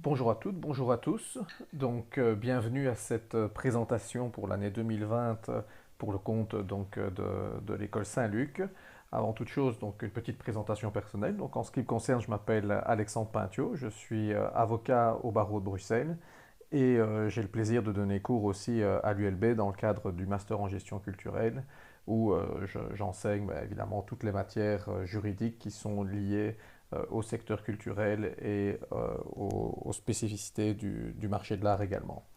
Bonjour à toutes, bonjour à tous. Bienvenue à cette présentation pour l'année 2020 pour le compte de l'école Saint-Luc. Avant toute chose, donc une petite présentation personnelle. Donc en ce qui me concerne, je m'appelle Alexandre Pintio, je suis avocat au barreau de Bruxelles et j'ai le plaisir de donner cours aussi à l'ULB dans le cadre du master en gestion culturelle où j'enseigne évidemment toutes les matières juridiques qui sont liées au secteur culturel et aux spécificités du marché de l'art également.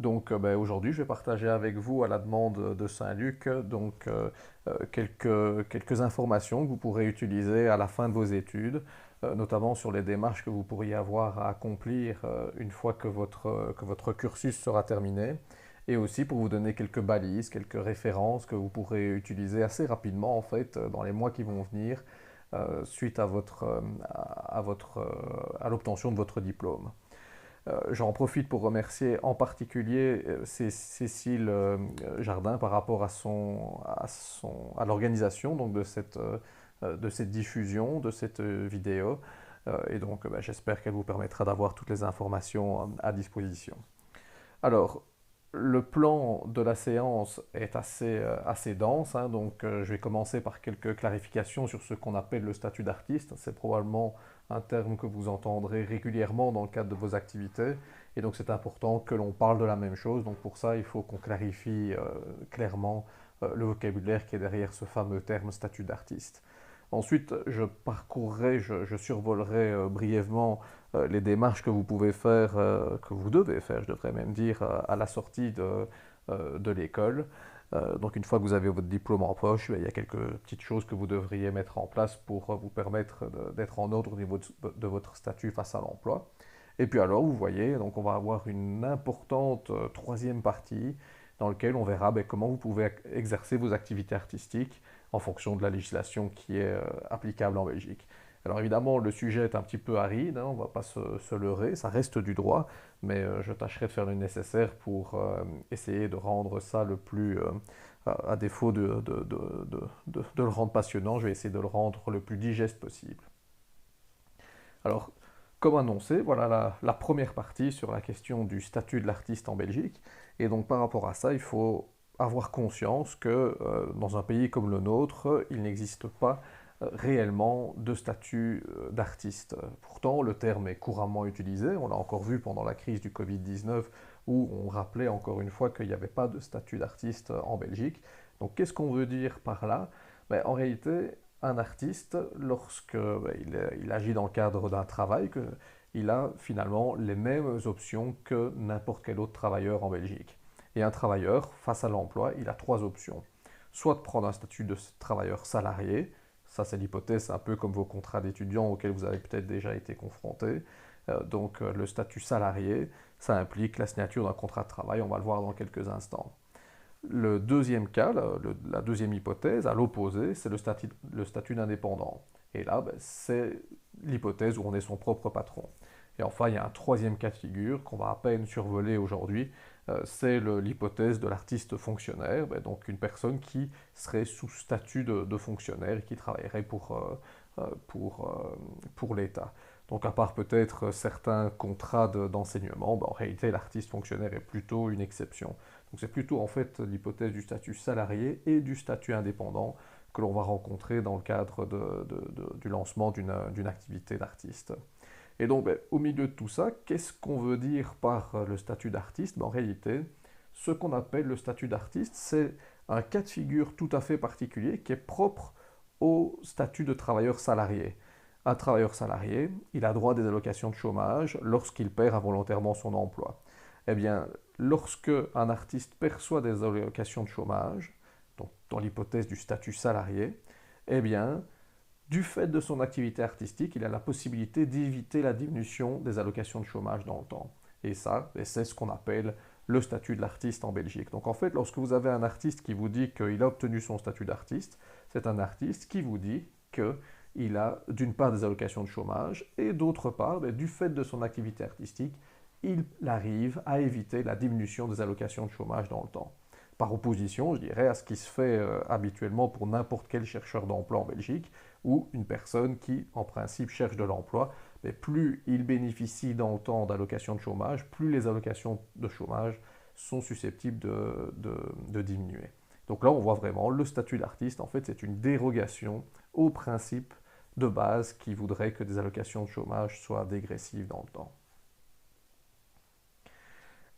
Aujourd'hui, je vais partager avec vous, à la demande de Saint-Luc, quelques informations que vous pourrez utiliser à la fin de vos études, notamment sur les démarches que vous pourriez avoir à accomplir une fois que votre cursus sera terminé, et aussi pour vous donner quelques balises, quelques références que vous pourrez utiliser assez rapidement en fait dans les mois qui vont venir suite à l'obtention de votre diplôme. J'en profite pour remercier en particulier Cécile Jardin par rapport à l'organisation de cette diffusion, de cette vidéo. J'espère qu'elle vous permettra d'avoir toutes les informations à disposition. Alors, le plan de la séance est assez dense, hein, je vais commencer par quelques clarifications sur ce qu'on appelle le statut d'artiste. C'est probablement un terme que vous entendrez régulièrement dans le cadre de vos activités, et donc c'est important que l'on parle de la même chose. Donc pour ça, il faut qu'on clarifie clairement le vocabulaire qui est derrière ce fameux terme statut d'artiste. Ensuite, je survolerai brièvement les démarches que vous pouvez faire, que vous devez faire, je devrais même dire, à la sortie de l'école. Donc une fois que vous avez votre diplôme en poche, il y a quelques petites choses que vous devriez mettre en place pour vous permettre d'être en ordre au niveau de votre statut face à l'emploi. Et puis alors, vous voyez, donc on va avoir une importante troisième partie dans laquelle on verra comment vous pouvez exercer vos activités artistiques en fonction de la législation qui est applicable en Belgique. Alors évidemment, le sujet est un petit peu aride, hein, on ne va pas se leurrer, ça reste du droit, mais je tâcherai de faire le nécessaire pour essayer de rendre ça le plus, à défaut de le rendre passionnant, je vais essayer de le rendre le plus digeste possible. Alors, comme annoncé, voilà la première partie sur la question du statut de l'artiste en Belgique. Et donc par rapport à ça, il faut avoir conscience que dans un pays comme le nôtre, il n'existe pas réellement de statut d'artiste. Pourtant, le terme est couramment utilisé. On l'a encore vu pendant la crise du Covid-19 où on rappelait encore une fois qu'il n'y avait pas de statut d'artiste en Belgique. Donc qu'est-ce qu'on veut dire par là? En réalité, un artiste, lorsqu'il agit dans le cadre d'un travail, il a finalement les mêmes options que n'importe quel autre travailleur en Belgique. Et un travailleur, face à l'emploi, il a trois options. Soit de prendre un statut de travailleur salarié, ça c'est l'hypothèse, un peu comme vos contrats d'étudiants auxquels vous avez peut-être déjà été confrontés. Le statut salarié, ça implique la signature d'un contrat de travail, on va le voir dans quelques instants. Le deuxième cas, la deuxième hypothèse, à l'opposé, c'est le statut d'indépendant. Et là, c'est l'hypothèse où on est son propre patron. Et enfin, il y a un troisième cas de figure qu'on va à peine survoler aujourd'hui, c'est l'hypothèse de l'artiste fonctionnaire, donc une personne qui serait sous statut de fonctionnaire et qui travaillerait pour l'État. Donc à part peut-être certains contrats d'enseignement, en réalité l'artiste fonctionnaire est plutôt une exception. Donc c'est plutôt en fait l'hypothèse du statut salarié et du statut indépendant que l'on va rencontrer dans le cadre du lancement d'une activité d'artiste. Et donc au milieu de tout ça, qu'est-ce qu'on veut dire par le statut d'artiste? En réalité, ce qu'on appelle le statut d'artiste, c'est un cas de figure tout à fait particulier qui est propre au statut de travailleur salarié. Un travailleur salarié, il a droit à des allocations de chômage lorsqu'il perd involontairement son emploi. Eh bien, lorsque un artiste perçoit des allocations de chômage, donc dans l'hypothèse du statut salarié, eh bien, du fait de son activité artistique, il a la possibilité d'éviter la diminution des allocations de chômage dans le temps. Et ça, c'est ce qu'on appelle le statut de l'artiste en Belgique. Donc en fait, lorsque vous avez un artiste qui vous dit qu'il a obtenu son statut d'artiste, c'est un artiste qui vous dit qu'il a d'une part des allocations de chômage et d'autre part, du fait de son activité artistique, il arrive à éviter la diminution des allocations de chômage dans le temps. par opposition, je dirais, à ce qui se fait habituellement pour n'importe quel chercheur d'emploi en Belgique, ou une personne qui, en principe, cherche de l'emploi, mais plus il bénéficie dans le temps d'allocations de chômage, plus les allocations de chômage sont susceptibles de diminuer. Donc là, on voit vraiment le statut d'artiste, en fait, c'est une dérogation au principe de base qui voudrait que des allocations de chômage soient dégressives dans le temps.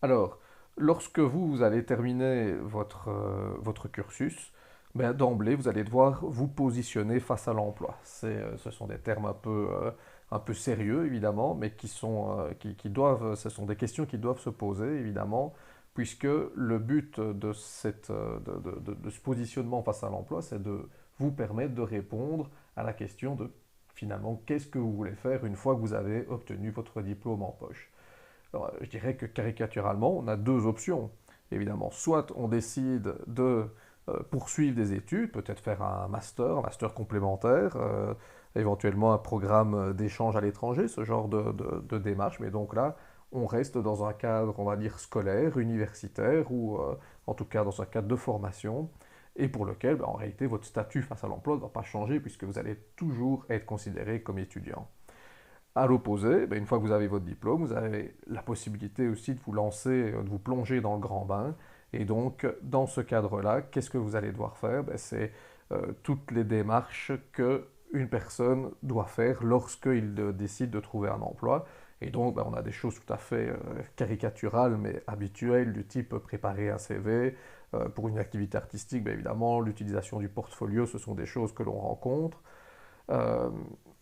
Alors, lorsque vous allez terminer votre cursus, ben, d'emblée, vous allez devoir vous positionner face à l'emploi. Ce sont des termes un peu sérieux, évidemment, mais ce sont des questions qui doivent se poser, évidemment, puisque le but de ce positionnement face à l'emploi, c'est de vous permettre de répondre à la question de, finalement, qu'est-ce que vous voulez faire une fois que vous avez obtenu votre diplôme en poche. Alors, je dirais que caricaturalement, on a deux options, évidemment. Soit on décide de poursuivre des études, peut-être faire un master complémentaire, éventuellement un programme d'échange à l'étranger, ce genre de démarche. Mais donc là, on reste dans un cadre, on va dire, scolaire, universitaire, ou en tout cas dans un cadre de formation, et pour lequel, ben, en réalité, votre statut face à l'emploi ne va pas changer, puisque vous allez toujours être considéré comme étudiant. À l'opposé, ben, une fois que vous avez votre diplôme, vous avez la possibilité aussi de vous lancer, de vous plonger dans le grand bain. Et donc, dans ce cadre-là, qu'est-ce que vous allez devoir faire? Ben, c'est toutes les démarches qu'une personne doit faire lorsqu'il décide de trouver un emploi. Et donc, ben, on a des choses tout à fait caricaturales, mais habituelles, du type préparer un CV. Pour une activité artistique, ben, évidemment, l'utilisation du portfolio, ce sont des choses que l'on rencontre. Euh,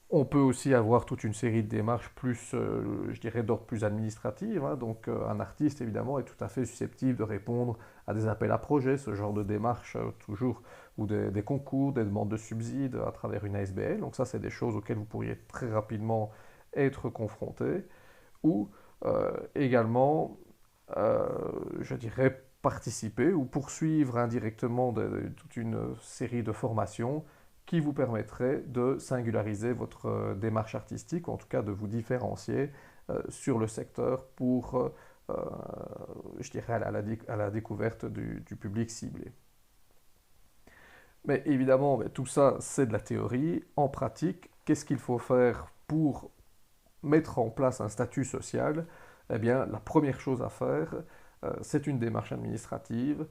on peut aussi avoir toute une série de démarches plus, je dirais, d'ordre plus administratif, hein. Donc, un artiste, évidemment, est tout à fait susceptible de répondre à des appels à projets, ce genre de démarches, toujours, ou des concours, des demandes de subsides à travers une ASBL. Donc, ça, c'est des choses auxquelles vous pourriez très rapidement être confronté. Ou également, euh, je dirais, participer ou poursuivre indirectement toute une série de formations qui vous permettrait de singulariser votre démarche artistique, ou en tout cas de vous différencier sur le secteur pour, je dirais, à la découverte du public ciblé. Mais évidemment, tout ça, c'est de la théorie. En pratique, qu'est-ce qu'il faut faire pour mettre en place un statut social? Eh bien, la première chose à faire, c'est une démarche administrative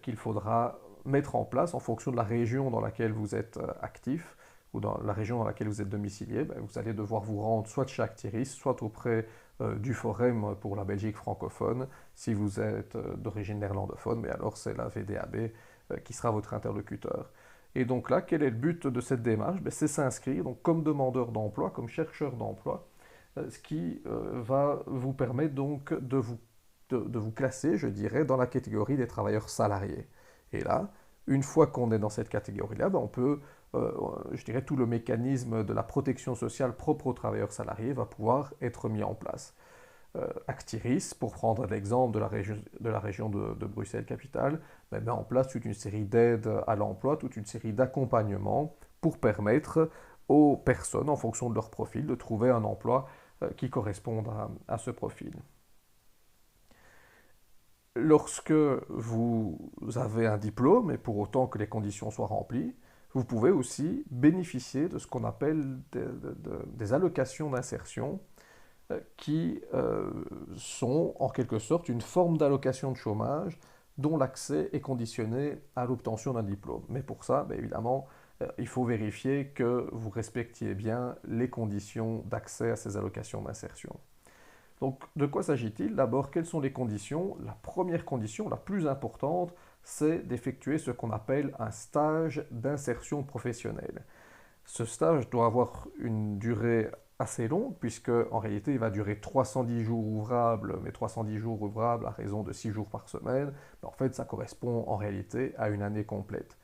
qu'il faudra mettre en place en fonction de la région dans laquelle vous êtes actif ou dans la région dans laquelle vous êtes domicilié. Ben, vous allez devoir vous rendre soit chez Actiris, soit auprès du Forum pour la Belgique francophone, si vous êtes d'origine néerlandophone, mais alors c'est la VDAB qui sera votre interlocuteur. Et donc là, quel est le but de cette démarche? Ben, c'est s'inscrire donc, comme demandeur d'emploi, comme chercheur d'emploi, ce qui va vous permettre donc de vous classer, je dirais, dans la catégorie des travailleurs salariés. Et là, une fois qu'on est dans cette catégorie-là, ben on peut, je dirais, tout le mécanisme de la protection sociale propre aux travailleurs salariés va pouvoir être mis en place. Actiris, pour prendre l'exemple de la région de Bruxelles-Capitale, met en place toute une série d'aides à l'emploi, toute une série d'accompagnements pour permettre aux personnes, en fonction de leur profil, de trouver un emploi qui corresponde à ce profil. Lorsque vous avez un diplôme, et pour autant que les conditions soient remplies, vous pouvez aussi bénéficier de ce qu'on appelle des allocations d'insertion qui sont en quelque sorte une forme d'allocation de chômage dont l'accès est conditionné à l'obtention d'un diplôme. Mais pour ça, bien évidemment, il faut vérifier que vous respectiez bien les conditions d'accès à ces allocations d'insertion. Donc, de quoi s'agit-il? D'abord, quelles sont les conditions? La première condition, la plus importante, c'est d'effectuer ce qu'on appelle un stage d'insertion professionnelle. Ce stage doit avoir une durée assez longue, puisque en réalité, il va durer 310 jours ouvrables, mais 310 jours ouvrables à raison de 6 jours par semaine. Mais en fait, ça correspond en réalité à une année complète.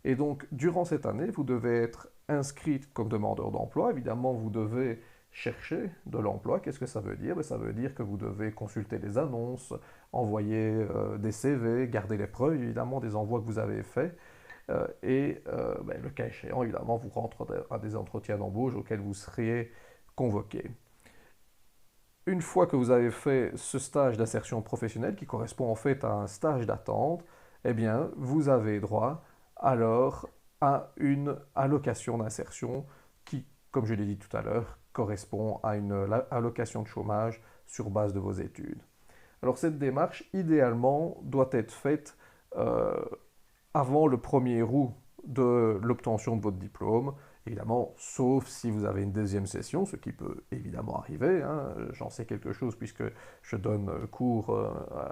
Et donc, durant cette année, vous devez être inscrit comme demandeur d'emploi. Évidemment, vous devez chercher de l'emploi. Qu'est-ce que ça veut dire? Ça veut dire que vous devez consulter les annonces, envoyer des CV, garder les preuves, évidemment, des envois que vous avez faits. Le cas échéant, évidemment, vous rentrez à des entretiens d'embauche auxquels vous seriez convoqué. Une fois que vous avez fait ce stage d'insertion professionnelle, qui correspond en fait à un stage d'attente, eh bien, vous avez droit alors à une allocation d'insertion qui, comme je l'ai dit tout à l'heure, correspond à une allocation de chômage sur base de vos études. Alors cette démarche, idéalement, doit être faite euh, avant le 1er août de l'obtention de votre diplôme, évidemment, sauf si vous avez une deuxième session, ce qui peut évidemment arriver. Hein. J'en sais quelque chose puisque je donne cours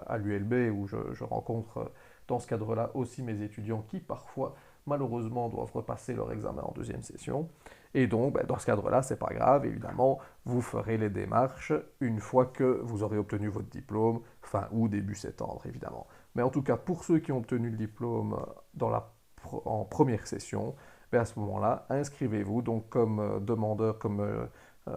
à l'ULB où je rencontre dans ce cadre-là aussi mes étudiants qui parfois, malheureusement, doivent repasser leur examen en deuxième session. Et donc, ben, dans ce cadre-là, c'est pas grave, évidemment, vous ferez les démarches une fois que vous aurez obtenu votre diplôme, fin août, début septembre, évidemment. Mais en tout cas, pour ceux qui ont obtenu le diplôme en première session, ben à ce moment-là, inscrivez-vous donc comme demandeur, euh,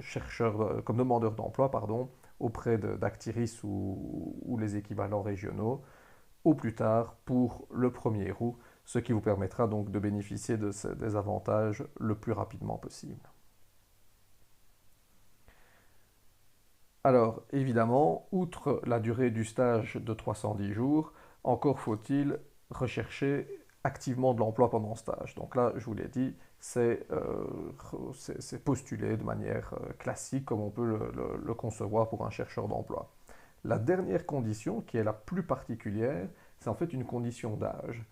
chercheur, comme demandeur d'emploi, pardon, auprès d'Actiris ou les équivalents régionaux, au plus tard pour le 1er août, ce qui vous permettra donc de bénéficier des avantages le plus rapidement possible. Alors, évidemment, outre la durée du stage de 310 jours, encore faut-il rechercher activement de l'emploi pendant le stage. Donc là, je vous l'ai dit, c'est postulé de manière classique, comme on peut le concevoir pour un chercheur d'emploi. La dernière condition, qui est la plus particulière, c'est en fait une condition d'âge.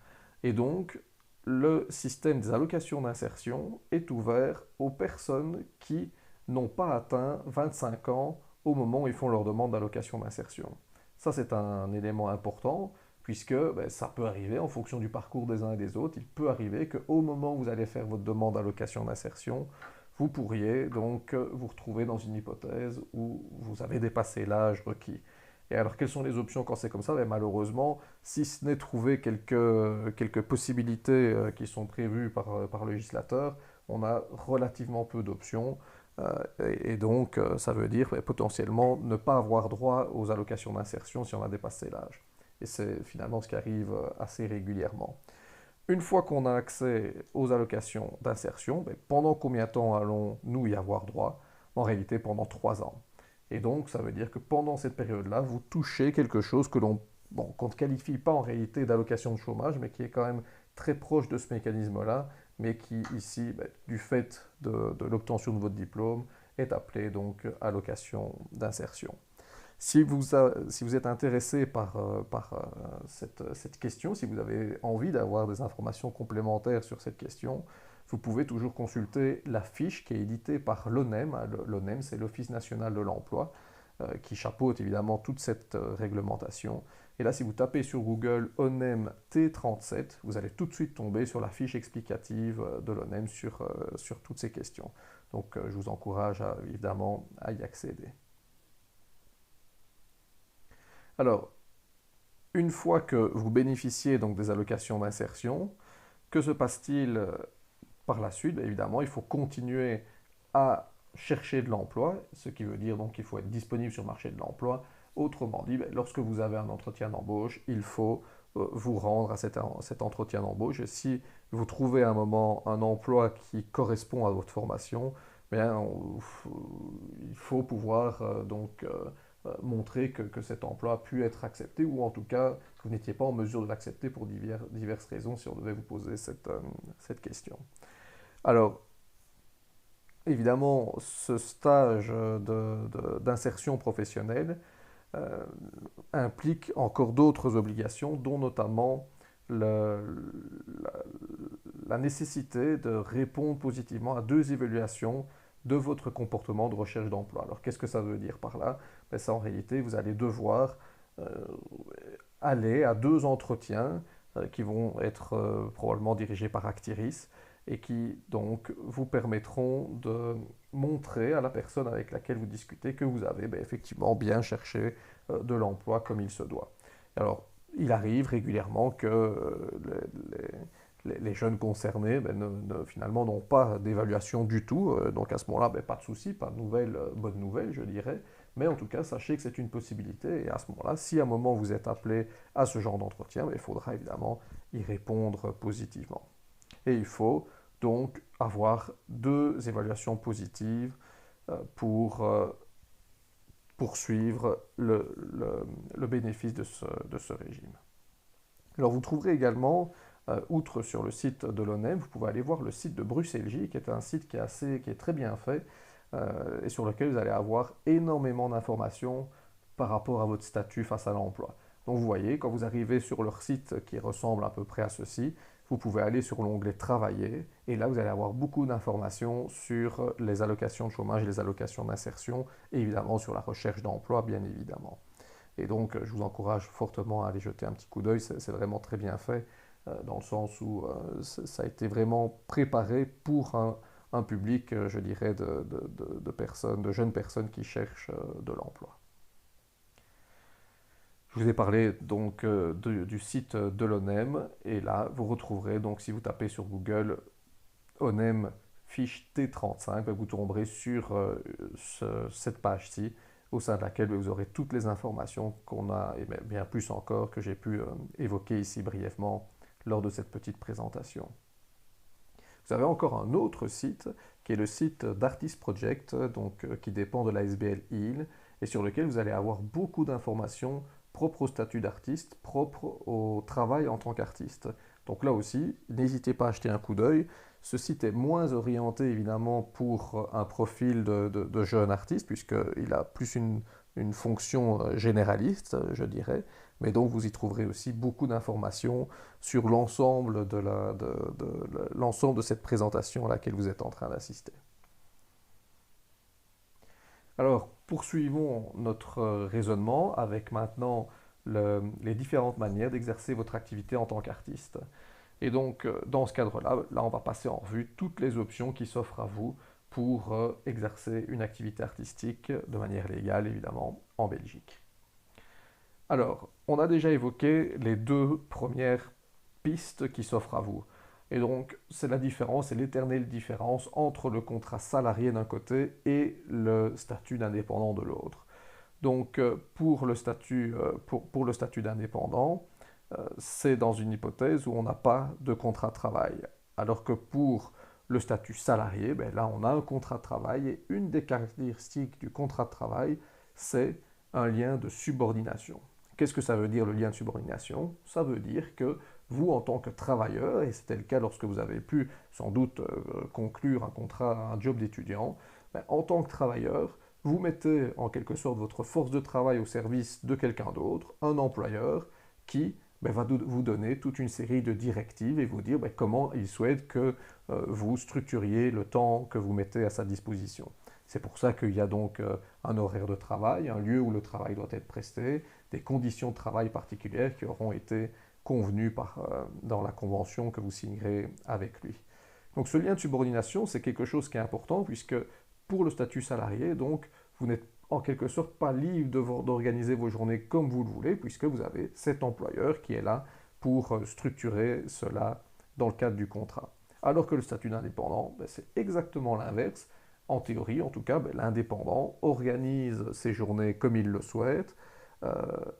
Et donc, le système des allocations d'insertion est ouvert aux personnes qui n'ont pas atteint 25 ans au moment où ils font leur demande d'allocation d'insertion. Ça, c'est un élément important, puisque ben, ça peut arriver en fonction du parcours des uns et des autres. Il peut arriver qu'au moment où vous allez faire votre demande d'allocation d'insertion, vous pourriez donc vous retrouver dans une hypothèse où vous avez dépassé l'âge requis. Et alors, quelles sont les options quand c'est comme ça? Ben, malheureusement, si ce n'est trouver quelques possibilités qui sont prévues par le législateur, on a relativement peu d'options. Et donc, ça veut dire potentiellement ne pas avoir droit aux allocations d'insertion si on a dépassé l'âge. Et c'est finalement ce qui arrive assez régulièrement. Une fois qu'on a accès aux allocations d'insertion, ben, pendant combien de temps allons-nous y avoir droit? En réalité, pendant 3 ans. Et donc, ça veut dire que pendant cette période-là, vous touchez quelque chose qu'on ne qualifie pas en réalité d'allocation de chômage, mais qui est quand même très proche de ce mécanisme-là, mais qui ici, ben, du fait de l'obtention de votre diplôme, est appelé donc allocation d'insertion. Si vous êtes intéressé par cette question, si vous avez envie d'avoir des informations complémentaires sur cette question, vous pouvez toujours consulter la fiche qui est éditée par l'ONEM. L'ONEM, c'est l'Office national de l'emploi, qui chapeaute évidemment toute cette réglementation. Et là, si vous tapez sur Google ONEM T37, vous allez tout de suite tomber sur la fiche explicative de l'ONEM sur toutes ces questions. Donc, je vous encourage évidemment à y accéder. Alors, une fois que vous bénéficiez donc des allocations d'insertion, que se passe-t-il par la suite? Évidemment, il faut continuer à chercher de l'emploi, ce qui veut dire donc qu'il faut être disponible sur le marché de l'emploi. Autrement dit, lorsque vous avez un entretien d'embauche, il faut vous rendre à cet entretien d'embauche. Et si vous trouvez à un moment un emploi qui correspond à votre formation, bien, il faut pouvoir montrer que cet emploi a pu être accepté, ou en tout cas que vous n'étiez pas en mesure de l'accepter pour diverses raisons, si on devait vous poser cette question. Alors, évidemment, ce stage d'insertion professionnelle euh, implique encore d'autres obligations, dont notamment la, la nécessité de répondre positivement à 2 évaluations de votre comportement de recherche d'emploi. Alors, qu'est-ce que ça veut dire par là? Ben, ça, en réalité, vous allez devoir euh, aller à 2 entretiens qui vont être probablement dirigés par Actiris et qui donc vous permettront de montrer à la personne avec laquelle vous discutez que vous avez effectivement bien cherché de l'emploi comme il se doit. Alors, il arrive régulièrement que les jeunes concernés finalement n'ont pas d'évaluation du tout. Donc à ce moment-là, pas de souci, pas de nouvelle, bonne nouvelle, je dirais. Mais en tout cas, sachez que c'est une possibilité. Et à ce moment-là, si à un moment vous êtes appelé à ce genre d'entretien, il faudra évidemment y répondre positivement. Et il faut donc avoir 2 évaluations positives pour poursuivre le bénéfice de ce régime. Alors vous trouverez également, outre sur le site de l'ONEM, vous pouvez aller voir le site de Bruxelles-J, qui est un site qui est très bien fait et sur lequel vous allez avoir énormément d'informations par rapport à votre statut face à l'emploi. Donc vous voyez, quand vous arrivez sur leur site qui ressemble à peu près à ceci, vous pouvez aller sur l'onglet Travailler et là vous allez avoir beaucoup d'informations sur les allocations de chômage et les allocations d'insertion et évidemment sur la recherche d'emploi, bien évidemment. Et donc, je vous encourage fortement à aller jeter un petit coup d'œil. C'est vraiment très bien fait, dans le sens où ça a été vraiment préparé pour un public, je dirais, de personnes, de jeunes personnes qui cherchent de l'emploi. Je vous ai parlé donc du site de l'ONEM, et là, vous retrouverez, donc si vous tapez sur Google ONEM fiche T35, vous tomberez sur cette page-ci, au sein de laquelle vous aurez toutes les informations qu'on a, et bien plus encore, que j'ai pu évoquer ici brièvement lors de cette petite présentation. Vous avez encore un autre site, qui est le site d'Artist Project, donc, qui dépend de la SBL IL, et sur lequel vous allez avoir beaucoup d'informations propres au statut d'artiste, propres au travail en tant qu'artiste. Donc là aussi, n'hésitez pas à jeter un coup d'œil. Ce site est moins orienté évidemment pour un profil de jeune artiste, puisqu'il a plus une fonction généraliste, je dirais. Mais donc vous y trouverez aussi beaucoup d'informations sur l'ensemble l'ensemble de cette présentation à laquelle vous êtes en train d'assister. Alors, poursuivons notre raisonnement avec maintenant les différentes manières d'exercer votre activité en tant qu'artiste. Et donc, dans ce cadre-là, on va passer en revue toutes les options qui s'offrent à vous pour exercer une activité artistique de manière légale, évidemment, en Belgique. Alors, on a déjà évoqué les deux premières pistes qui s'offrent à vous. Et donc, c'est la différence, c'est l'éternelle différence entre le contrat salarié d'un côté et le statut d'indépendant de l'autre. Donc, pour le statut d'indépendant, c'est dans une hypothèse où on n'a pas de contrat de travail. Alors que pour le statut salarié, ben là, on a un contrat de travail et une des caractéristiques du contrat de travail, c'est un lien de subordination. Qu'est-ce que ça veut dire le lien de subordination? Ça veut dire que vous, en tant que travailleur, et c'était le cas lorsque vous avez pu sans doute conclure un contrat, un job d'étudiant, ben, en tant que travailleur, vous mettez en quelque sorte votre force de travail au service de quelqu'un d'autre, un employeur, qui ben, va vous donner toute une série de directives et vous dire ben, comment il souhaite que vous structuriez le temps que vous mettez à sa disposition. C'est pour ça qu'il y a donc un horaire de travail, un lieu où le travail doit être presté, des conditions de travail particulières qui auront été convenues dans la convention que vous signerez avec lui. Donc ce lien de subordination, c'est quelque chose qui est important puisque pour le statut salarié, donc, vous n'êtes en quelque sorte pas libre d'organiser vos journées comme vous le voulez, puisque vous avez cet employeur qui est là pour structurer cela dans le cadre du contrat. Alors que le statut d'indépendant, ben, c'est exactement l'inverse. En théorie, en tout cas, ben, l'indépendant organise ses journées comme il le souhaite, euh,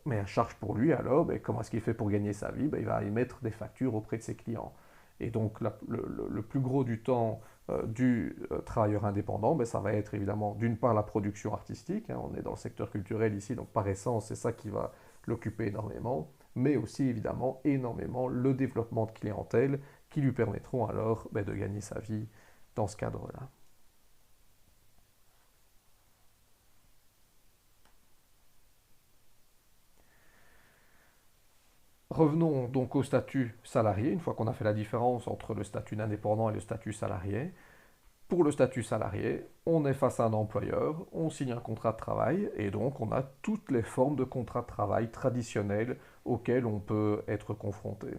mais à charge pour lui, alors, ben, comment est-ce qu'il fait pour gagner sa vie? Ben, il va émettre des factures auprès de ses clients. Et donc, le plus gros du temps du travailleur indépendant, ben, ça va être évidemment d'une part la production artistique, hein, on est dans le secteur culturel ici, donc par essence c'est ça qui va l'occuper énormément, mais aussi évidemment énormément le développement de clientèle qui lui permettront alors ben, de gagner sa vie dans ce cadre-là. Revenons donc au statut salarié, une fois qu'on a fait la différence entre le statut d'indépendant et le statut salarié. Pour le statut salarié, on est face à un employeur, on signe un contrat de travail et donc on a toutes les formes de contrats de travail traditionnels auxquels on peut être confronté.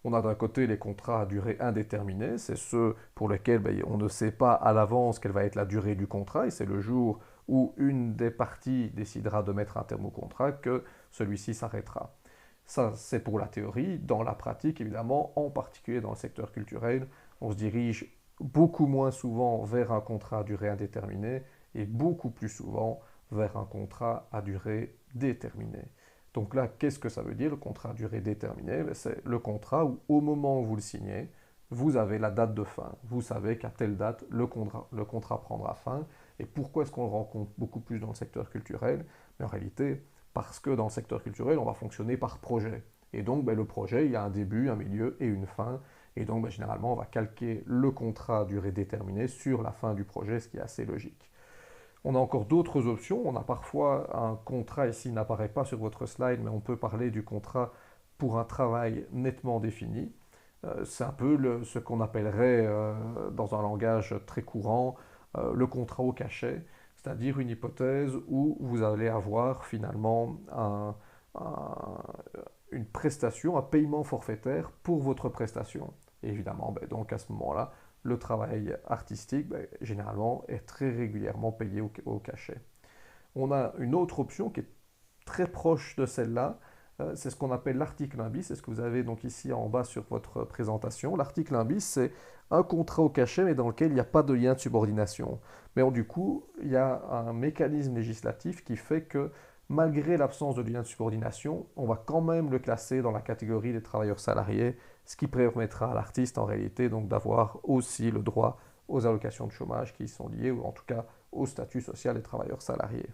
On a d'un côté les contrats à durée indéterminée, c'est ceux pour lesquels ben, on ne sait pas à l'avance quelle va être la durée du contrat et c'est le jour où une des parties décidera de mettre un terme au contrat que celui-ci s'arrêtera. Ça, c'est pour la théorie. Dans la pratique, évidemment, en particulier dans le secteur culturel, on se dirige beaucoup moins souvent vers un contrat à durée indéterminée et beaucoup plus souvent vers un contrat à durée déterminée. Donc là, qu'est-ce que ça veut dire le contrat à durée déterminée? C'est le contrat où au moment où vous le signez, vous avez la date de fin. Vous savez qu'à telle date, le contrat prendra fin. Et pourquoi est-ce qu'on le rencontre beaucoup plus dans le secteur culturel? Mais en réalité, parce que dans le secteur culturel, on va fonctionner par projet. Et donc, le projet, il y a un début, un milieu et une fin. Et donc, généralement, on va calquer le contrat à durée déterminée sur la fin du projet, ce qui est assez logique. On a encore d'autres options. On a parfois un contrat, ici il n'apparaît pas sur votre slide, mais on peut parler du contrat pour un travail nettement défini. C'est un peu ce qu'on appellerait dans un langage très courant le contrat au cachet, c'est-à-dire une hypothèse où vous allez avoir finalement un- une prestation, un paiement forfaitaire pour votre prestation. Et évidemment, donc à ce moment-là, le travail artistique, généralement, est très régulièrement payé au cachet. On a une autre option qui est très proche de celle-là, c'est ce qu'on appelle l'article 1 bis, c'est ce que vous avez donc ici en bas sur votre présentation. L'article 1 bis, c'est un contrat au cachet, mais dans lequel il n'y a pas de lien de subordination. Mais du coup, il y a un mécanisme législatif qui fait que malgré l'absence de lien de subordination, on va quand même le classer dans la catégorie des travailleurs salariés, ce qui permettra à l'artiste en réalité donc d'avoir aussi le droit aux allocations de chômage qui y sont liées, ou en tout cas au statut social des travailleurs salariés.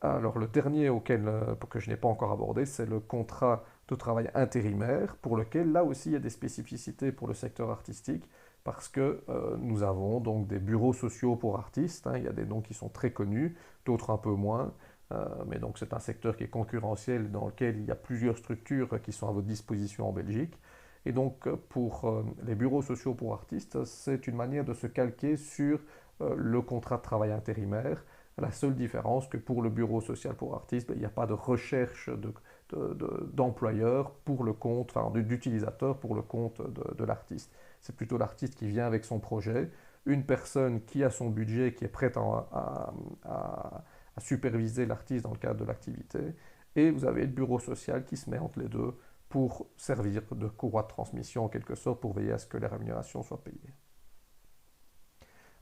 Alors le dernier que je n'ai pas encore abordé, c'est le contrat de travail intérimaire, pour lequel là aussi il y a des spécificités pour le secteur artistique, parce que nous avons donc des bureaux sociaux pour artistes, il y a des noms qui sont très connus, d'autres un peu moins, mais donc c'est un secteur qui est concurrentiel dans lequel il y a plusieurs structures qui sont à votre disposition en Belgique. Et donc pour les bureaux sociaux pour artistes, c'est une manière de se calquer sur le contrat de travail intérimaire. La seule différence que pour le bureau social pour artistes, il n'y a pas de recherche d'employeur pour le compte, enfin d'utilisateur pour le compte de l'artiste. C'est plutôt l'artiste qui vient avec son projet, une personne qui a son budget, qui est prête à superviser l'artiste dans le cadre de l'activité, et vous avez le bureau social qui se met entre les deux pour servir de courroie de transmission en quelque sorte, pour veiller à ce que les rémunérations soient payées.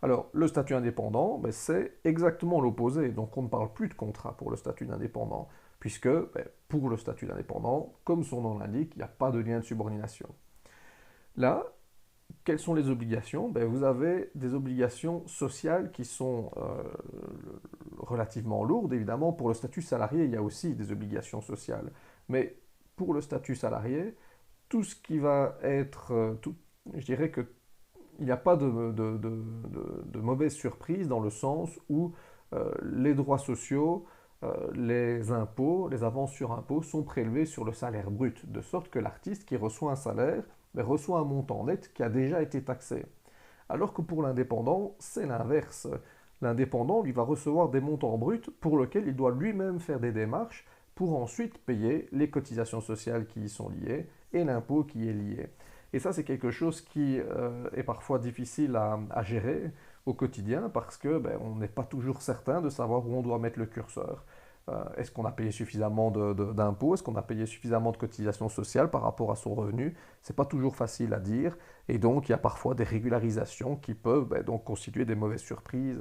Alors, le statut indépendant, c'est exactement l'opposé. Donc, on ne parle plus de contrat pour le statut d'indépendant, puisque pour le statut d'indépendant, comme son nom l'indique, il n'y a pas de lien de subordination. Là, quelles sont les obligations? Vous avez des obligations sociales qui sont relativement lourdes. Évidemment, pour le statut salarié, il y a aussi des obligations sociales. Mais pour le statut salarié, tout ce qui va être, je dirais que il n'y a pas de mauvaise surprise dans le sens où les droits sociaux, les impôts, les avances sur impôts sont prélevés sur le salaire brut, de sorte que l'artiste qui reçoit un salaire reçoit un montant net qui a déjà été taxé. Alors que pour l'indépendant, c'est l'inverse. L'indépendant, lui, va recevoir des montants bruts pour lesquels il doit lui-même faire des démarches pour ensuite payer les cotisations sociales qui y sont liées et l'impôt qui y est lié. Et ça, c'est quelque chose qui est parfois difficile à gérer au quotidien parce que on n'est pas toujours certain de savoir où on doit mettre le curseur. Est-ce qu'on a payé suffisamment d'impôts? Est-ce qu'on a payé suffisamment de cotisations sociales par rapport à son revenu? C'est pas toujours facile à dire. Et donc, il y a parfois des régularisations qui peuvent donc constituer des mauvaises surprises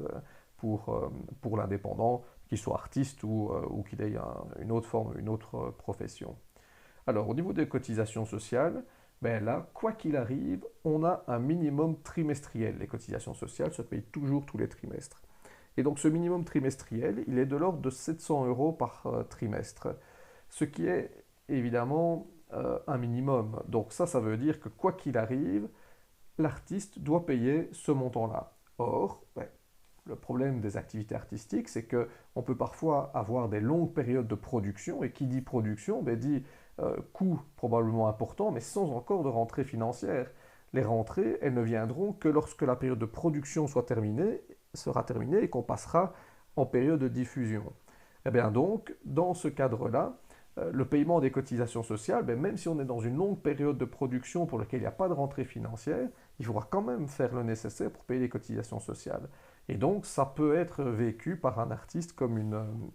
pour l'indépendant, qu'il soit artiste ou qu'il ait une autre forme, une autre profession. Alors, au niveau des cotisations sociales, là, quoi qu'il arrive, on a un minimum trimestriel. Les cotisations sociales se payent toujours tous les trimestres. Et donc ce minimum trimestriel, il est de l'ordre de 700 euros par trimestre, ce qui est évidemment un minimum. Donc ça veut dire que quoi qu'il arrive, l'artiste doit payer ce montant-là. Or, le problème des activités artistiques, c'est qu'on peut parfois avoir des longues périodes de production, et qui dit production, dit coût probablement important, mais sans encore de rentrée financière. Les rentrées, elles ne viendront que lorsque la période de production sera terminée et qu'on passera en période de diffusion. Et bien donc, dans ce cadre-là, le paiement des cotisations sociales, même si on est dans une longue période de production pour laquelle il n'y a pas de rentrée financière, il faudra quand même faire le nécessaire pour payer les cotisations sociales. Et donc, ça peut être vécu par un artiste comme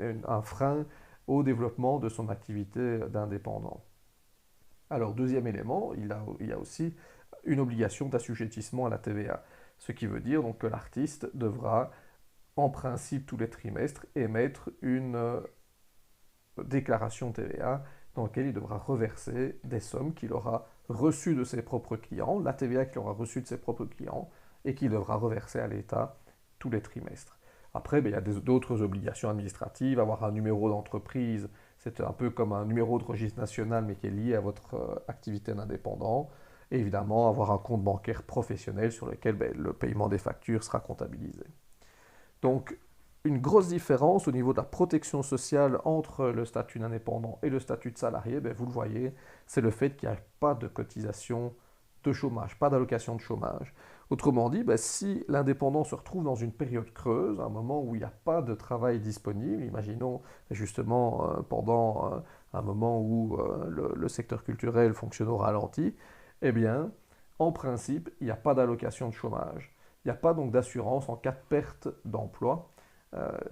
un frein au développement de son activité d'indépendant. Alors, deuxième élément, il y a aussi une obligation d'assujettissement à la TVA, ce qui veut dire donc que l'artiste devra, en principe tous les trimestres, émettre une déclaration TVA dans laquelle il devra reverser des sommes qu'il aura reçues de ses propres clients, la TVA qu'il aura reçue de ses propres clients, et qu'il devra reverser à l'État tous les trimestres. Après, il y a d'autres obligations administratives, avoir un numéro d'entreprise C'est un peu comme un numéro de registre national, mais qui est lié à votre activité d'indépendant. Et évidemment, avoir un compte bancaire professionnel sur lequel le paiement des factures sera comptabilisé. Donc, une grosse différence au niveau de la protection sociale entre le statut d'indépendant et le statut de salarié, vous le voyez, c'est le fait qu'il n'y a pas de cotisation de chômage, pas d'allocation de chômage. Autrement dit, si l'indépendant se retrouve dans une période creuse, un moment où il n'y a pas de travail disponible, imaginons justement pendant un moment où le secteur culturel fonctionne au ralenti, eh bien, en principe, il n'y a pas d'allocation de chômage. Il n'y a pas donc d'assurance en cas de perte d'emploi.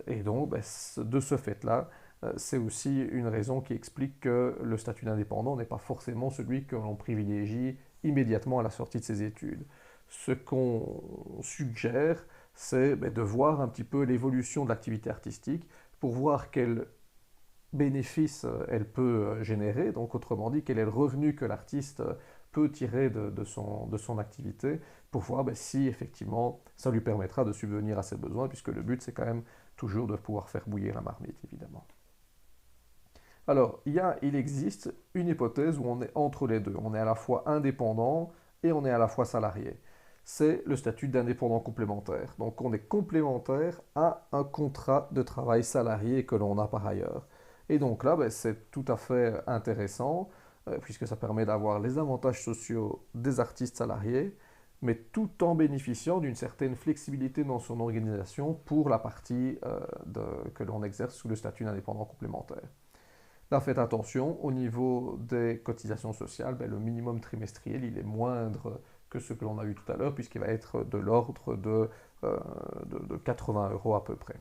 Et donc, de ce fait-là, c'est aussi une raison qui explique que le statut d'indépendant n'est pas forcément celui que l'on privilégie immédiatement à la sortie de ses études. Ce qu'on suggère, c'est de voir un petit peu l'évolution de l'activité artistique pour voir quels bénéfices elle peut générer, donc autrement dit, quel est le revenu que l'artiste peut tirer de son activité pour voir si effectivement ça lui permettra de subvenir à ses besoins, puisque le but c'est quand même toujours de pouvoir faire bouillir la marmite, évidemment. Alors, il existe une hypothèse où on est entre les deux. On est à la fois indépendant et on est à la fois salarié. C'est le statut d'indépendant complémentaire. Donc, on est complémentaire à un contrat de travail salarié que l'on a par ailleurs. Et donc là, c'est tout à fait intéressant, puisque ça permet d'avoir les avantages sociaux des artistes salariés, mais tout en bénéficiant d'une certaine flexibilité dans son organisation pour la partie que l'on exerce sous le statut d'indépendant complémentaire. Là, faites attention, au niveau des cotisations sociales, le minimum trimestriel, il est moindre que ce que l'on a vu tout à l'heure, puisqu'il va être de l'ordre de 80 € à peu près.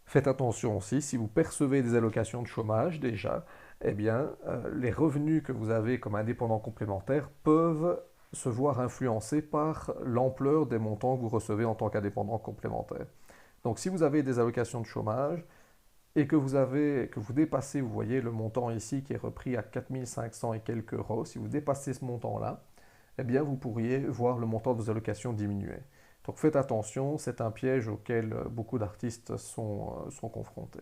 Faites attention aussi, si vous percevez des allocations de chômage déjà, eh bien, les revenus que vous avez comme indépendant complémentaire peuvent se voir influencés par l'ampleur des montants que vous recevez en tant qu'indépendant complémentaire. Donc si vous avez des allocations de chômage et que vous dépassez, vous voyez le montant ici qui est repris à 4500 et quelques euros, si vous dépassez ce montant-là, eh bien vous pourriez voir le montant de vos allocations diminuer. Donc faites attention, c'est un piège auquel beaucoup d'artistes sont confrontés.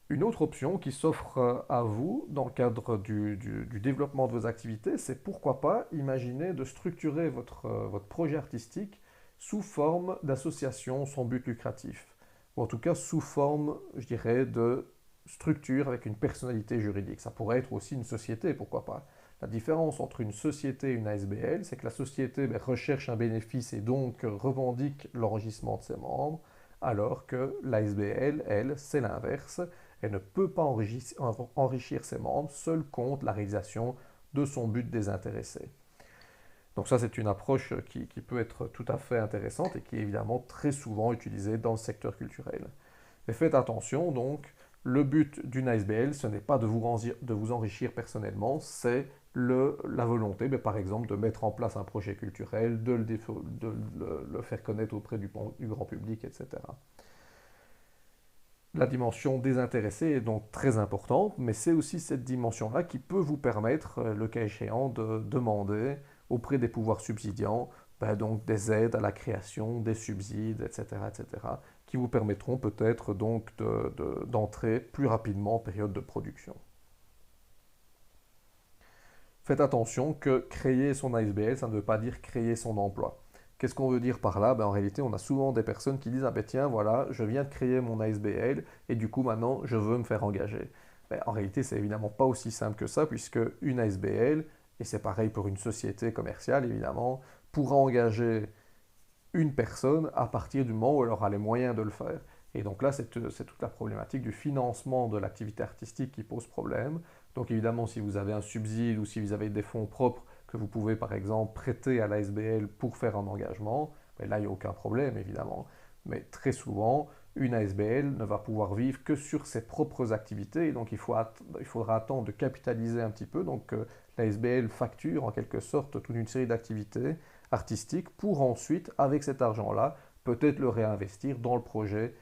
Une autre option qui s'offre à vous dans le cadre du développement de vos activités, c'est pourquoi pas imaginer de structurer votre projet artistique sous forme d'association sans but lucratif, ou en tout cas sous forme, je dirais, de structure avec une personnalité juridique. Ça pourrait être aussi une société, pourquoi pas. La différence entre une société et une ASBL, c'est que la société recherche un bénéfice et donc revendique l'enrichissement de ses membres, alors que l'ASBL, elle, c'est l'inverse. Elle ne peut pas enrichir ses membres, seul compte la réalisation de son but désintéressé. Donc ça, c'est une approche qui peut être tout à fait intéressante et qui est évidemment très souvent utilisée dans le secteur culturel. Mais faites attention, donc, le but d'une ASBL, ce n'est pas de vous enrichir personnellement, c'est la volonté, par exemple, de mettre en place un projet culturel, de le faire connaître auprès du grand public, etc. La dimension désintéressée est donc très importante, mais c'est aussi cette dimension-là qui peut vous permettre, le cas échéant, de demander auprès des pouvoirs subsidiants donc des aides à la création, des subsides, etc., etc., qui vous permettront peut-être donc d'entrer plus rapidement en période de production. Faites attention que créer son ASBL, ça ne veut pas dire créer son emploi. Qu'est-ce qu'on veut dire par là? En réalité, on a souvent des personnes qui disent « Ah ben tiens, voilà, je viens de créer mon ASBL et du coup maintenant, je veux me faire engager. » En réalité, c'est évidemment pas aussi simple que ça, puisque une ASBL, et c'est pareil pour une société commerciale évidemment, pourra engager une personne à partir du moment où elle aura les moyens de le faire. Et donc là, c'est toute la problématique du financement de l'activité artistique qui pose problème. Donc évidemment, si vous avez un subside ou si vous avez des fonds propres que vous pouvez par exemple prêter à l'ASBL pour faire un engagement, là, il n'y a aucun problème évidemment. Mais très souvent, une ASBL ne va pouvoir vivre que sur ses propres activités. Et donc il faudra attendre de capitaliser un petit peu. Donc l'ASBL facture en quelque sorte toute une série d'activités artistiques pour ensuite, avec cet argent-là, peut-être le réinvestir dans le projet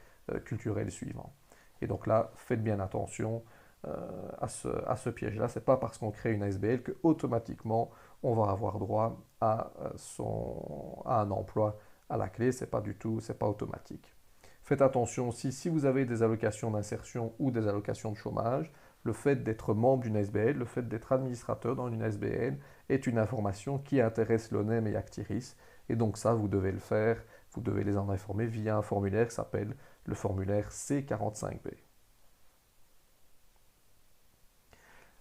culturel suivant. Et donc là, faites bien attention à ce piège-là. Ce n'est pas parce qu'on crée une ASBL que automatiquement on va avoir droit à un emploi à la clé. C'est pas automatique. Faites attention aussi, si vous avez des allocations d'insertion ou des allocations de chômage, le fait d'être membre d'une SBL, le fait d'être administrateur dans une SBL est une information qui intéresse l'ONEM et Actiris. Et donc ça, vous devez le faire, vous devez les en informer via un formulaire qui s'appelle le formulaire C45B.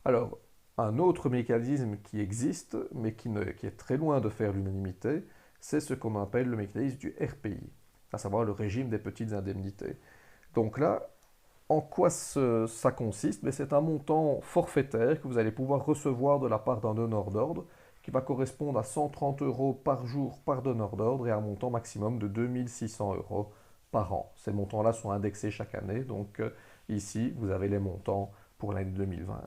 Alors, un autre mécanisme qui existe, mais qui est très loin de faire l'unanimité, c'est ce qu'on appelle le mécanisme du RPI, à savoir le régime des petites indemnités. Donc là, en quoi ça consiste? Mais c'est un montant forfaitaire que vous allez pouvoir recevoir de la part d'un donneur d'ordre qui va correspondre à 130 euros par jour par donneur d'ordre et à un montant maximum de 2600 euros par an. Ces montants-là sont indexés chaque année, donc ici, vous avez les montants pour l'année 2020.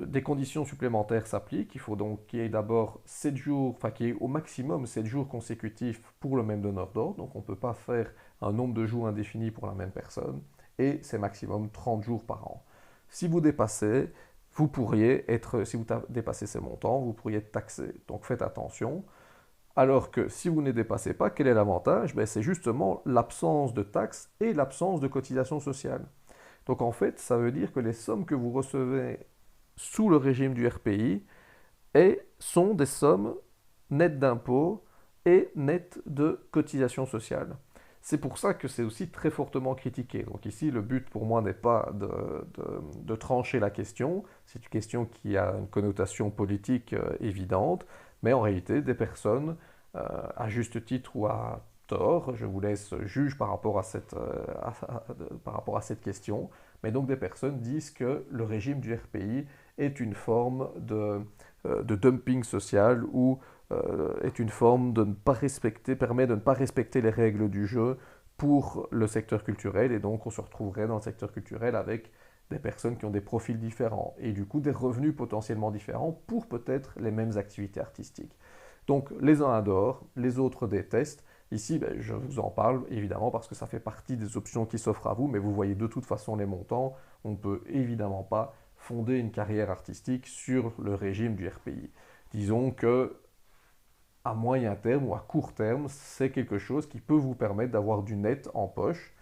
Des conditions supplémentaires s'appliquent. Il faut donc qu'il y ait d'abord 7 jours, enfin qu'il y ait au maximum 7 jours consécutifs pour le même donneur d'ordre. Donc on ne peut pas faire un nombre de jours indéfini pour la même personne. Et c'est maximum 30 jours par an. Si vous dépassez, si vous dépassez ces montants, vous pourriez être taxé. Donc faites attention. Alors que si vous ne les dépassez pas, quel est l'avantage? C'est justement l'absence de taxes et l'absence de cotisation sociale. Donc en fait, ça veut dire que les sommes que vous recevez sous le régime du RPI sont des sommes nettes d'impôts et nettes de cotisations sociales. C'est pour ça que c'est aussi très fortement critiqué. Donc ici, le but pour moi n'est pas de trancher la question, c'est une question qui a une connotation politique évidente, mais en réalité, des personnes, à juste titre ou à tort, je vous laisse juge par rapport à cette question, mais donc des personnes disent que le régime du RPI est une forme de dumping social ou est une forme de ne pas respecter, permet de ne pas respecter les règles du jeu pour le secteur culturel, et donc on se retrouverait dans le secteur culturel avec des personnes qui ont des profils différents et du coup des revenus potentiellement différents pour peut-être les mêmes activités artistiques. Donc les uns adorent, les autres détestent. Ici, je vous en parle évidemment parce que ça fait partie des options qui s'offrent à vous, mais vous voyez de toute façon les montants. On ne peut évidemment pas fonder une carrière artistique sur le régime du RPI. Disons que à moyen terme ou à court terme, c'est quelque chose qui peut vous permettre d'avoir du net en poche,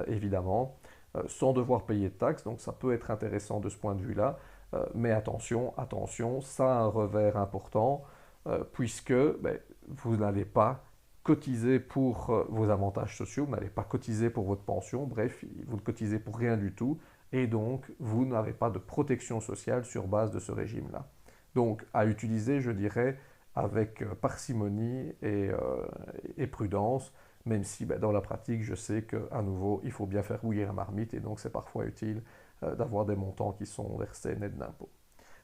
évidemment, sans devoir payer de taxes. Donc ça peut être intéressant de ce point de vue-là. Mais attention, ça a un revers important, puisque vous n'allez pas cotiser pour vos avantages sociaux, vous n'allez pas cotiser pour votre pension, bref, vous ne cotisez pour rien du tout, et donc vous n'avez pas de protection sociale sur base de ce régime-là. Donc à utiliser, je dirais, avec parcimonie et prudence, même si dans la pratique, je sais qu'à nouveau, il faut bien faire bouillir la marmite, et donc c'est parfois utile d'avoir des montants qui sont versés net d'impôts.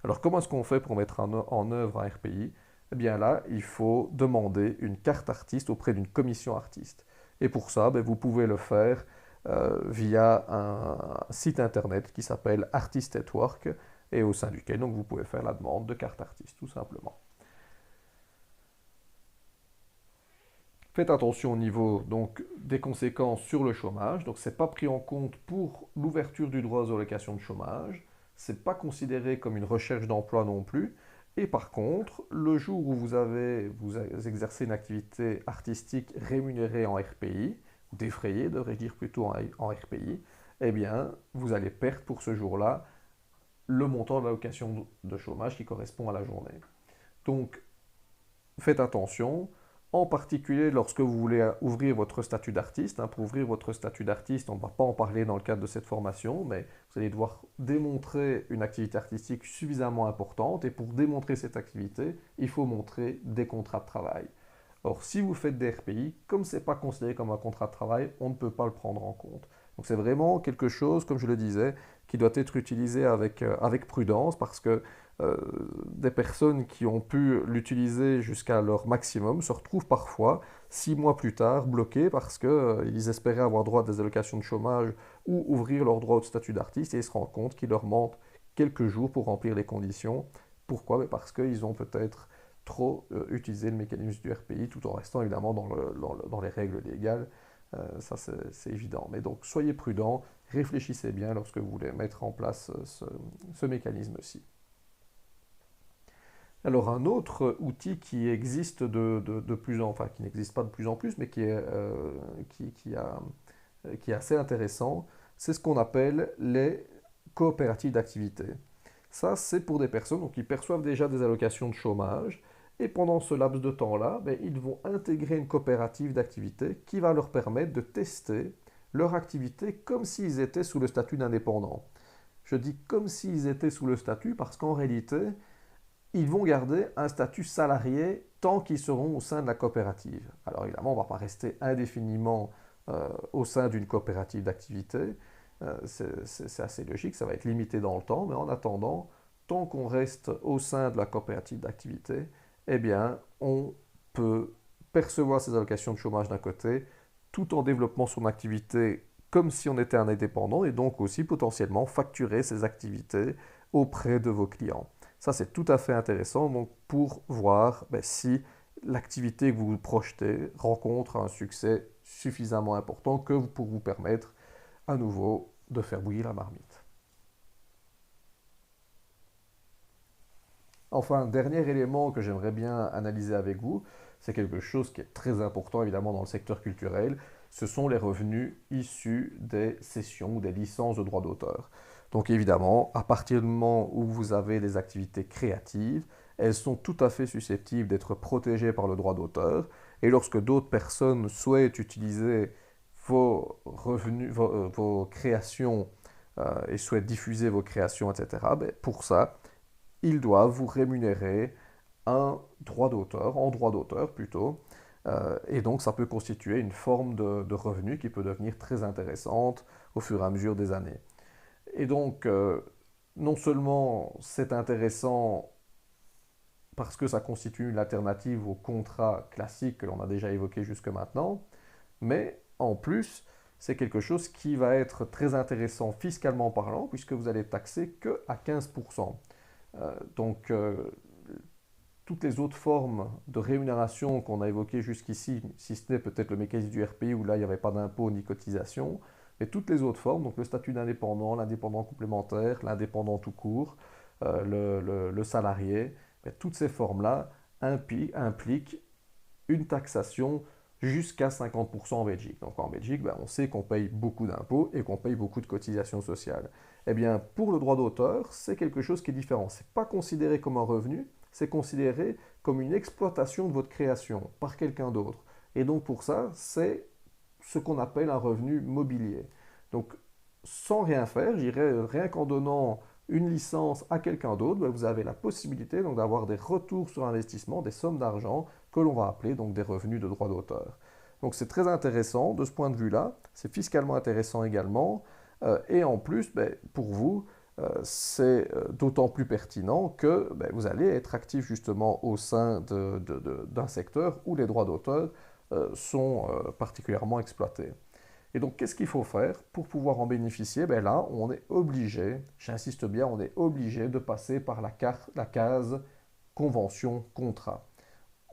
Alors comment est-ce qu'on fait pour mettre en œuvre un RPI? Eh bien là, il faut demander une carte artiste auprès d'une commission artiste. Et pour ça, vous pouvez le faire via un site internet qui s'appelle Artist at Work, et au sein duquel donc, vous pouvez faire la demande de carte artiste, tout simplement. Faites attention au niveau donc, des conséquences sur le chômage. Donc, ce n'est pas pris en compte pour l'ouverture du droit aux allocations de chômage. Ce n'est pas considéré comme une recherche d'emploi non plus. Et par contre, le jour où vous exercez une activité artistique rémunérée en RPI, ou défrayée, devrais-je dire plutôt en RPI, eh bien, vous allez perdre pour ce jour-là le montant de l'allocation de chômage qui correspond à la journée. Donc, faites attention. En particulier lorsque vous voulez ouvrir votre statut d'artiste. Pour ouvrir votre statut d'artiste, on ne va pas en parler dans le cadre de cette formation, mais vous allez devoir démontrer une activité artistique suffisamment importante, et pour démontrer cette activité, il faut montrer des contrats de travail. Or, si vous faites des RPI, comme ce n'est pas considéré comme un contrat de travail, on ne peut pas le prendre en compte. Donc c'est vraiment quelque chose, comme je le disais, qui doit être utilisé avec prudence, parce que des personnes qui ont pu l'utiliser jusqu'à leur maximum se retrouvent parfois 6 mois plus tard bloqués parce qu'ils espéraient avoir droit à des allocations de chômage ou ouvrir leur droit au statut d'artiste, et ils se rendent compte qu'il leur manque quelques jours pour remplir les conditions. Pourquoi? Parce qu'ils ont peut-être trop utilisé le mécanisme du RPI tout en restant évidemment dans les règles légales. Ça c'est évident. Mais donc soyez prudents, réfléchissez bien lorsque vous voulez mettre en place ce mécanisme-ci. Alors un autre outil qui existe de plus en, enfin qui n'existe pas de plus en plus, mais qui est assez intéressant, c'est ce qu'on appelle les coopératives d'activité. Ça, c'est pour des personnes donc, qui perçoivent déjà des allocations de chômage, et pendant ce laps de temps-là, ben, ils vont intégrer une coopérative d'activité qui va leur permettre de tester leur activité comme s'ils étaient sous le statut d'indépendant. Je dis comme s'ils étaient sous le statut parce qu'en réalité, ils vont garder un statut salarié tant qu'ils seront au sein de la coopérative. Alors évidemment, on ne va pas rester indéfiniment au sein d'une coopérative d'activité. C'est assez logique, ça va être limité dans le temps, mais en attendant, tant qu'on reste au sein de la coopérative d'activité, eh bien, on peut percevoir ses allocations de chômage d'un côté, tout en développant son activité comme si on était un indépendant, et donc aussi potentiellement facturer ses activités auprès de vos clients. Ça, c'est tout à fait intéressant donc, pour voir ben, si l'activité que vous projetez rencontre un succès suffisamment important pour vous permettre à nouveau de faire bouillir la marmite. Enfin, dernier élément que j'aimerais bien analyser avec vous, c'est quelque chose qui est très important évidemment dans le secteur culturel, ce sont les revenus issus des cessions ou des licences de droits d'auteur. Donc évidemment, à partir du moment où vous avez des activités créatives, elles sont tout à fait susceptibles d'être protégées par le droit d'auteur. Et lorsque d'autres personnes souhaitent utiliser vos revenus, vos créations et souhaitent diffuser vos créations, etc., ben, pour ça, ils doivent vous rémunérer en droit d'auteur plutôt. Et donc ça peut constituer une forme de revenu qui peut devenir très intéressante au fur et à mesure des années. Et donc, non seulement c'est intéressant parce que ça constitue une alternative au contrat classique que l'on a déjà évoqué jusque maintenant, mais en plus, c'est quelque chose qui va être très intéressant fiscalement parlant, puisque vous allez taxer que à 15%. Donc, toutes les autres formes de rémunération qu'on a évoquées jusqu'ici, si ce n'est peut-être le mécanisme du RPI où là il n'y avait pas d'impôt ni cotisation, mais toutes les autres formes, donc le statut d'indépendant, l'indépendant complémentaire, l'indépendant tout court, le salarié, mais toutes ces formes-là impliquent une taxation jusqu'à 50% en Belgique. Donc en Belgique, ben, on sait qu'on paye beaucoup d'impôts et qu'on paye beaucoup de cotisations sociales. Eh bien, pour le droit d'auteur, c'est quelque chose qui est différent. Ce n'est pas considéré comme un revenu, c'est considéré comme une exploitation de votre création par quelqu'un d'autre. Et donc pour ça, c'est ce qu'on appelle un revenu mobilier. Donc sans rien faire, je dirais rien qu'en donnant une licence à quelqu'un d'autre, ben, vous avez la possibilité donc d'avoir des retours sur investissement, des sommes d'argent que l'on va appeler donc des revenus de droit d'auteur. Donc c'est très intéressant de ce point de vue-là, c'est fiscalement intéressant également, et en plus, ben, pour vous, c'est d'autant plus pertinent que ben, vous allez être actif justement au sein d'un secteur où les droits d'auteur sont particulièrement exploités. Et donc, qu'est-ce qu'il faut faire pour pouvoir en bénéficier? Ben là, on est obligé, j'insiste bien, on est obligé de passer par la case convention contrat.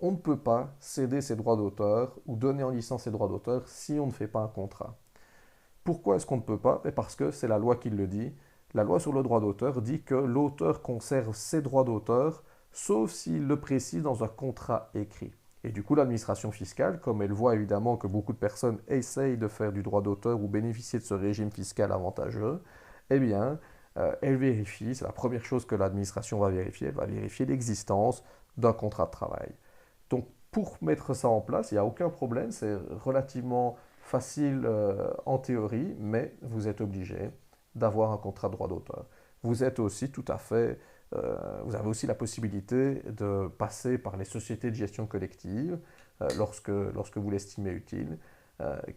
On ne peut pas céder ses droits d'auteur ou donner en licence ses droits d'auteur si on ne fait pas un contrat. Pourquoi est-ce qu'on ne peut pas? Parce que c'est la loi qui le dit. La loi sur le droit d'auteur dit que l'auteur conserve ses droits d'auteur, sauf s'il le précise dans un contrat écrit. Et du coup, l'administration fiscale, comme elle voit évidemment que beaucoup de personnes essayent de faire du droit d'auteur ou bénéficier de ce régime fiscal avantageux, eh bien, elle vérifie, c'est la première chose que l'administration va vérifier, elle va vérifier l'existence d'un contrat de travail. Donc, pour mettre ça en place, il n'y a aucun problème, c'est relativement facile en théorie, mais vous êtes obligé d'avoir un contrat de droit d'auteur. Vous êtes aussi tout à fait, vous avez aussi la possibilité de passer par les sociétés de gestion collective lorsque vous l'estimez utile,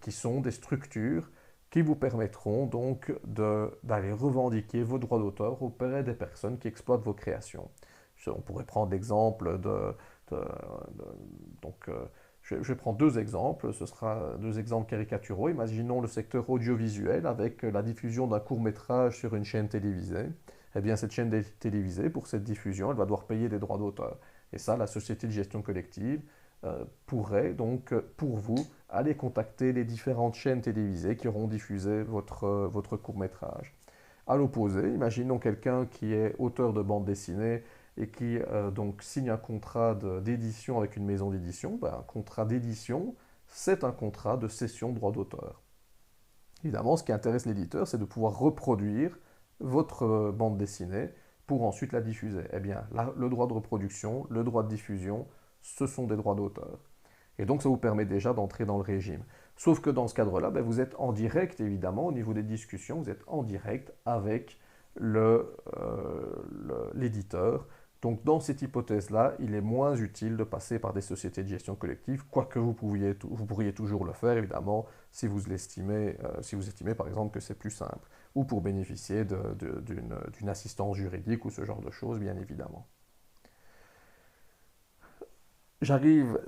qui sont des structures qui vous permettront donc d'aller revendiquer vos droits d'auteur auprès des personnes qui exploitent vos créations. On pourrait prendre l'exemple de, de, donc, je vais prendre deux exemples, ce sera deux exemples caricaturaux. Imaginons le secteur audiovisuel avec la diffusion d'un court-métrage sur une chaîne télévisée. Eh bien, cette chaîne télévisée, pour cette diffusion, elle va devoir payer des droits d'auteur. Et ça, la société de gestion collective pourrait donc, pour vous, aller contacter les différentes chaînes télévisées qui auront diffusé votre court-métrage. À l'opposé, imaginons quelqu'un qui est auteur de bande dessinée et qui donc signe un contrat d'édition avec une maison d'édition, ben, un contrat d'édition, c'est un contrat de cession de droit d'auteur. Évidemment, ce qui intéresse l'éditeur, c'est de pouvoir reproduire votre bande dessinée pour ensuite la diffuser. Eh bien, le droit de reproduction, le droit de diffusion, ce sont des droits d'auteur. Et donc, ça vous permet déjà d'entrer dans le régime. Sauf que dans ce cadre-là, ben, vous êtes en direct, évidemment, au niveau des discussions, vous êtes en direct avec l'éditeur. Donc, dans cette hypothèse-là, il est moins utile de passer par des sociétés de gestion collective, quoique vous pourriez toujours le faire, évidemment, si vous estimez par exemple que c'est plus simple, ou pour bénéficier d'une assistance juridique ou ce genre de choses, bien évidemment. J'arrive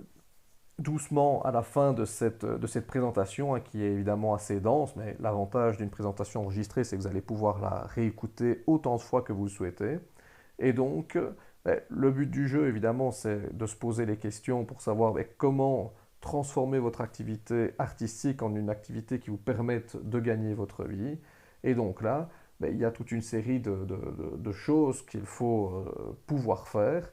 doucement à la fin de cette présentation, hein, qui est évidemment assez dense, mais l'avantage d'une présentation enregistrée, c'est que vous allez pouvoir la réécouter autant de fois que vous le souhaitez. Et donc, le but du jeu, évidemment, c'est de se poser les questions pour savoir comment transformer votre activité artistique en une activité qui vous permette de gagner votre vie. Et donc là, il y a toute une série de choses qu'il faut pouvoir faire.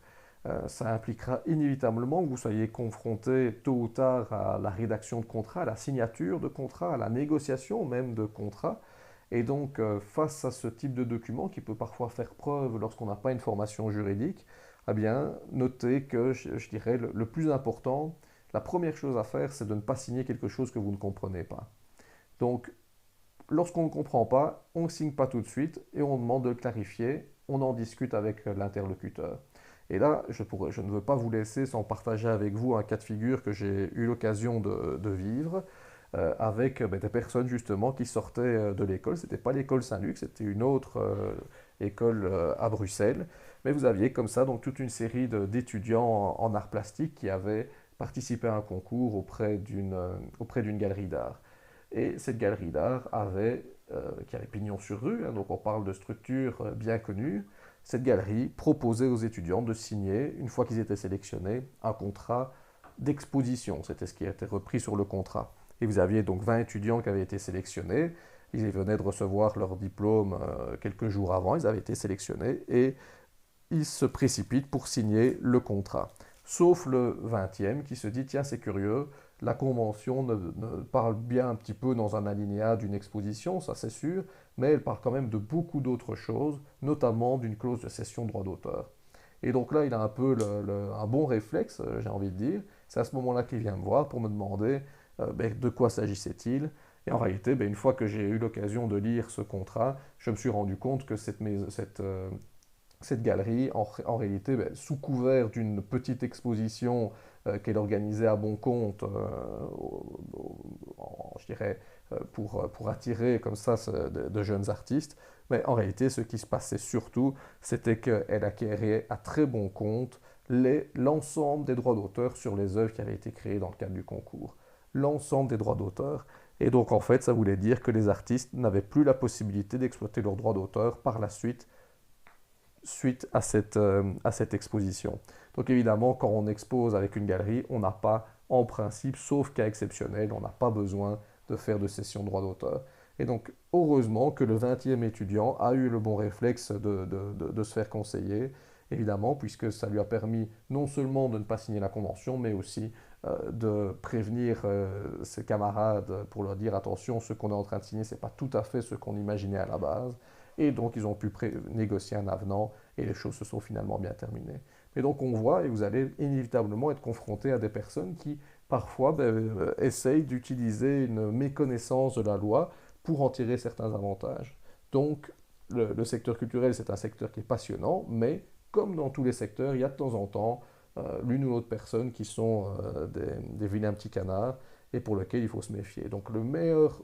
Ça impliquera inévitablement que vous soyez confronté tôt ou tard à la rédaction de contrats, à la signature de contrats, à la négociation même de contrats. Et donc, face à ce type de document qui peut parfois faire preuve lorsqu'on n'a pas une formation juridique, eh bien, notez que, je dirais, le plus important, la première chose à faire, c'est de ne pas signer quelque chose que vous ne comprenez pas. Donc, lorsqu'on ne comprend pas, on ne signe pas tout de suite et on demande de le clarifier, on en discute avec l'interlocuteur. Et là, je ne veux pas vous laisser sans partager avec vous un cas de figure que j'ai eu l'occasion de vivre avec des personnes justement qui sortaient de l'école. Ce n'était pas l'école Saint-Luc, c'était une autre école à Bruxelles. Mais vous aviez comme ça donc toute une série d'étudiants en arts plastiques qui avaient participé à un concours auprès d'une galerie d'art. Et cette galerie d'art qui avait pignon sur rue, hein, donc on parle de structure bien connue, cette galerie proposait aux étudiants de signer, une fois qu'ils étaient sélectionnés, un contrat d'exposition. C'était ce qui a été repris sur le contrat. Et vous aviez donc 20 étudiants qui avaient été sélectionnés. Ils venaient de recevoir leur diplôme quelques jours avant. Ils avaient été sélectionnés et ils se précipitent pour signer le contrat. Sauf le 20e qui se dit, tiens, c'est curieux, la convention parle bien un petit peu dans un alinéa d'une exposition, ça c'est sûr, mais elle parle quand même de beaucoup d'autres choses, notamment d'une clause de cession de droit d'auteur. Et donc là, il a un peu un bon réflexe, j'ai envie de dire. C'est à ce moment-là qu'il vient me voir pour me demander de quoi s'agissait-il. Et en réalité, une fois que j'ai eu l'occasion de lire ce contrat, je me suis rendu compte que cette galerie, en réalité, sous couvert d'une petite exposition qu'elle organisait à bon compte, je dirais, pour attirer comme ça de jeunes artistes, mais en réalité, ce qui se passait surtout, c'était qu'elle acquérait à très bon compte l'ensemble des droits d'auteur sur les œuvres qui avaient été créées dans le cadre du concours. L'ensemble des droits d'auteur. Et donc, en fait, ça voulait dire que les artistes n'avaient plus la possibilité d'exploiter leurs droits d'auteur par la suite à cette exposition. Donc évidemment, quand on expose avec une galerie, on n'a pas, en principe, sauf cas exceptionnel, on n'a pas besoin de faire de cession de droit d'auteur. Et donc, heureusement que le 20e étudiant a eu le bon réflexe de se faire conseiller, évidemment, puisque ça lui a permis non seulement de ne pas signer la convention, mais aussi de prévenir ses camarades pour leur dire attention, ce qu'on est en train de signer, ce n'est pas tout à fait ce qu'on imaginait à la base. Et donc, ils ont pu négocier un avenant et les choses se sont finalement bien terminées. Mais donc, on voit, et vous allez inévitablement être confronté à des personnes qui, parfois, essayent d'utiliser une méconnaissance de la loi pour en tirer certains avantages. Donc, le secteur culturel, c'est un secteur qui est passionnant, mais comme dans tous les secteurs, il y a de temps en temps l'une ou l'autre personne qui sont des vilains petits canards et pour lesquels il faut se méfier. Donc, le meilleur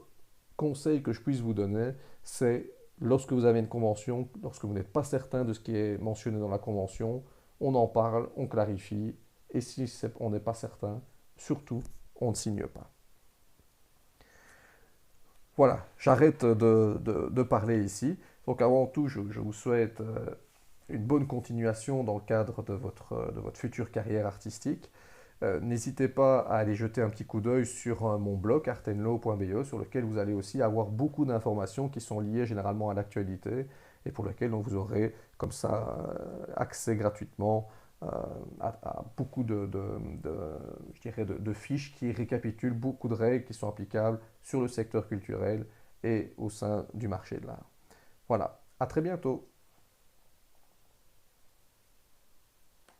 conseil que je puisse vous donner, c'est lorsque vous avez une convention, lorsque vous n'êtes pas certain de ce qui est mentionné dans la convention, on en parle, on clarifie, et si on n'est pas certain, surtout, on ne signe pas. Voilà, j'arrête de parler ici. Donc avant tout, je vous souhaite une bonne continuation dans le cadre de votre future carrière artistique. N'hésitez pas à aller jeter un petit coup d'œil sur mon blog artenlo.be sur lequel vous allez aussi avoir beaucoup d'informations qui sont liées généralement à l'actualité et pour lequel donc, vous aurez comme ça accès gratuitement à beaucoup je dirais de fiches qui récapitulent beaucoup de règles qui sont applicables sur le secteur culturel et au sein du marché de l'art. Voilà, à très bientôt.